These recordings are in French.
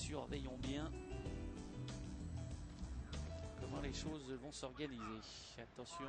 surveillons bien comment les choses vont s'organiser. Attention.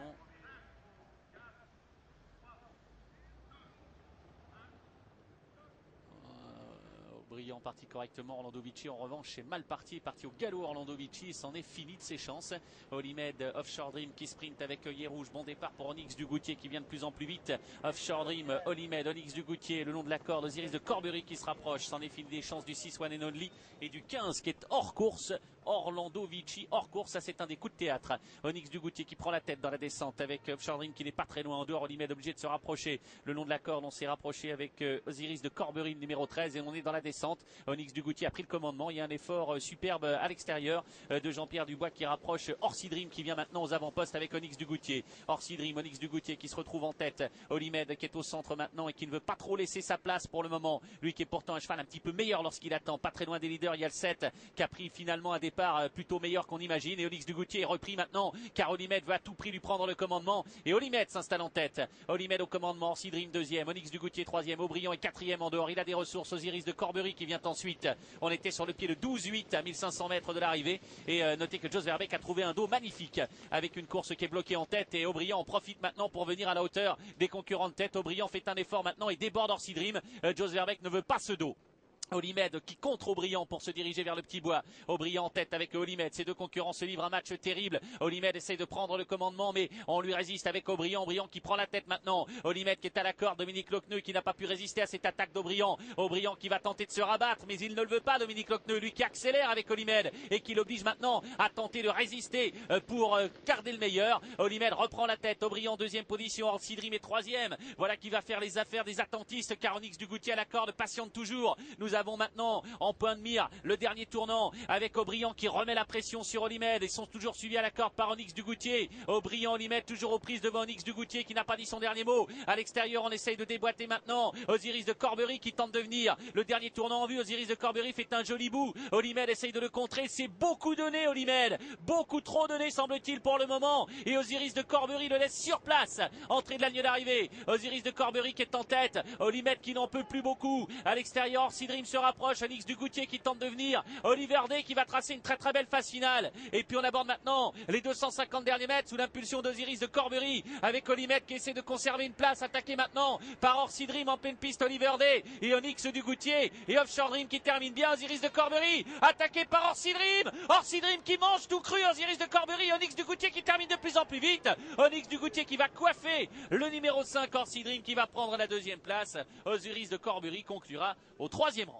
Brillant parti correctement, Orlando Vici en revanche c'est mal parti, est parti au galop Orlando Vici, c'en est fini de ses chances. Olimed, Offshore Dream qui sprint avec œillet rouge, bon départ pour Onyx Dugoutier qui vient de plus en plus vite. Offshore Dream, Olimed, Onyx Dugoutier le long de la corde, Osiris de Corbury qui se rapproche, c'en est fini des chances du 6 One and Only et du 15 qui est hors course. Orlando Vici hors course, ça c'est un des coups de théâtre. Onyx Dugoutier qui prend la tête dans la descente avec Offshore Dream qui n'est pas très loin en dehors. Olimed obligé de se rapprocher le long de la corde, on s'est rapproché avec Osiris de Corbury numéro 13 et on est dans la descente. Onyx Dugoutier a pris le commandement, il y a un effort superbe à l'extérieur de Jean-Pierre Dubois qui rapproche Orsi Dream qui vient maintenant aux avant-postes avec Onyx Dugoutier. Orsi Dream, Onyx Dugoutier qui se retrouve en tête. Olimed qui est au centre maintenant et qui ne veut pas trop laisser sa place pour le moment. Lui qui est pourtant un cheval un petit peu meilleur lorsqu'il attend, pas très loin des leaders. Il y a le 7 qui a pris finalement un départ plutôt meilleur qu'on imagine et Onyx Dugoutier est repris maintenant car Olimed veut à tout prix lui prendre le commandement et Olimed s'installe en tête. Olimed au commandement, Orsi Dream deuxième, Onyx Dugoutier troisième, Aubryon est quatrième en dehors. Il a des ressources, Osiris de Corbury qui vient ensuite. On était sur le pied de 12-8 à 1500 mètres de l'arrivée et notez que Jos Verbeek a trouvé un dos magnifique avec une course qui est bloquée en tête et Aubryon en profite maintenant pour venir à la hauteur des concurrents de tête. Aubryon fait un effort maintenant et déborde Orsi Dream. Jos Verbeek ne veut pas ce dos. Olimed qui contre Aubryon pour se diriger vers le petit bois. Aubryon en tête avec Olimed. Ces deux concurrents se livrent un match terrible. Olimed essaye de prendre le commandement mais on lui résiste avec Aubryon. Aubryon qui prend la tête maintenant. Olimed qui est à la corde. Dominique Lochneux qui n'a pas pu résister à cette attaque d'Aubryon. Aubryon qui va tenter de se rabattre mais il ne le veut pas. Dominique Lochneux lui qui accélère avec Olimed et qui l'oblige maintenant à tenter de résister pour garder le meilleur. Olimed reprend la tête. Aubryon deuxième position. Orsi Dream est troisième. Voilà qui va faire les affaires des attentistes car Onyx Dugoutier à la corde patiente toujours. Nous avons maintenant en point de mire le dernier tournant avec Aubryon qui remet la pression sur Olimed. Ils sont toujours suivis à la corde par Onyx Dugoutier. Aubryon, Olimed toujours aux prises devant Onyx Dugoutier qui n'a pas dit son dernier mot. À l'extérieur on essaye de déboîter maintenant Osiris de Corbury qui tente de venir. Le dernier tournant en vue, Osiris de Corbury fait un joli bout. Olimed essaye de le contrer. C'est beaucoup donné Olimed. Beaucoup trop donné semble-t-il pour le moment. Et Osiris de Corbury le laisse sur place. Entrée de la ligne d'arrivée. Osiris de Corbury qui est en tête. Olimed qui n'en peut plus beaucoup. À l'extérieur, Orsi Dream se rapproche. Onyx Dugoutier qui tente de venir. Oliver Day qui va tracer une très très belle phase finale. Et puis on aborde maintenant les 250 derniers mètres sous l'impulsion d'Osiris de Corbury avec Olimed qui essaie de conserver une place. Attaqué maintenant par Orsi Dream en pleine piste. Oliver Day et Onyx Dugoutier et Offshore Dream qui termine bien. Osiris de Corbury attaqué par Orsi Dream. Orsi Dream qui mange tout cru. Osiris de Corbury et Onyx Dugoutier qui termine de plus en plus vite. Onyx Dugoutier qui va coiffer le numéro 5 Orsi Dream qui va prendre la deuxième place. Osiris de Corbury conclura au troisième rang.